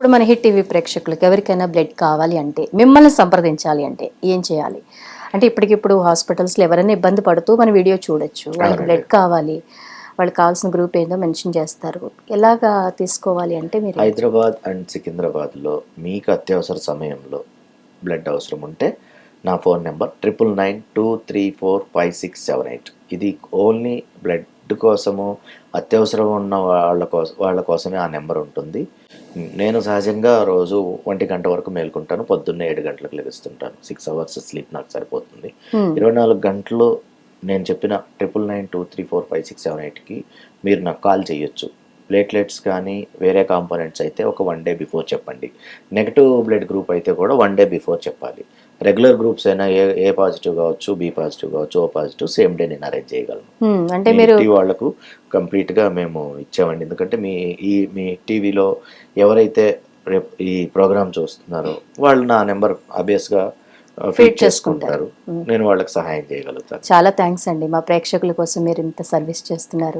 ఇప్పుడు మన hit TV ప్రేక్షకులకు ఎవరికైనా బ్లడ్ కావాలి అంటే మిమ్మల్ని సంప్రదించాలి అంటే ఏం చేయాలి? అంటే ఇప్పటికిప్పుడు హాస్పిటల్స్‌లో ఎవరైనా ఇబ్బంది పడుతూ మన వీడియో చూడొచ్చు. వాళ్ళకి అవునండి. బ్లడ్ కావాలి. వాళ్ళకి కావాల్సిన గ్రూప్ ఏందో మెన్షన్ చేస్తారు. ఎలాగా తీసుకోవాలి అంటే మీరేం హైదరాబాద్ అండ్ సికింద్రాబాద్‌లో మీకు అత్యవసర సమయంలో బ్లడ్ అవసరం ఉంటే నా ఫోన్ నంబర్ 9992345678. ఇది ఓన్లీ బ్లడ్ కోసము అత్యవసరం ఉన్న వాళ్ళ కోసమే ఆ నంబర్ ఉంటుంది. నేను సహజంగా రోజు 1 గంట వరకు మేలుకుంటాను. పొద్దున్నే 7 గంటలకు లెగుస్తుంటాను. 6 అవర్స్ స్లీప్ నాకు సరిపోతుంది. హ్మ్. 24 గంటలు నేను చెప్పిన 9992345678కి మీరు నాకు కాల్ చేయొచ్చు. ప్లేట్లెట్స్ కానీ, వేరే కాంపోనెంట్స్ అయితే ఒక 1 డే బిఫోర్ చెప్పండి. నెగెటివ్ బ్లడ్ గ్రూప్ అయితే కూడా 1 డే బిఫోర్ చెప్పాలి. రెగ్యులర్ గ్రూప్స్ అయినా ఏ పాజిటివ్ కావచ్చు, బి పాజిటివ్ కావచ్చు, ఓ పాజిటివ్ సేమ్ డే నేను అరేంజ్ చేయగలను. అంటే మీ మీరు హిట్ టీవీ వాళ్ళకు కంప్లీట్‌గా మేము ఇచ్చామండి. ఎందుకంటే మీ టీవీలో ఎవరైతే రేపు ఈ ప్రోగ్రామ్ చూస్తున్నారో వాళ్ళు నా నంబర్ ఆబ్వియస్‌గా ఫీడ్ ఫీడ్ చేసుకుంటారు. చేసుకుంటారు. హ్మ్. నేను వాళ్ళకి సహాయం చేయగలుగుతాను. చాలా థాంక్స్ అండి. మా ప్రేక్షకుల కోసం మీరు ఇంత సర్విస్ చేస్తున్నారు.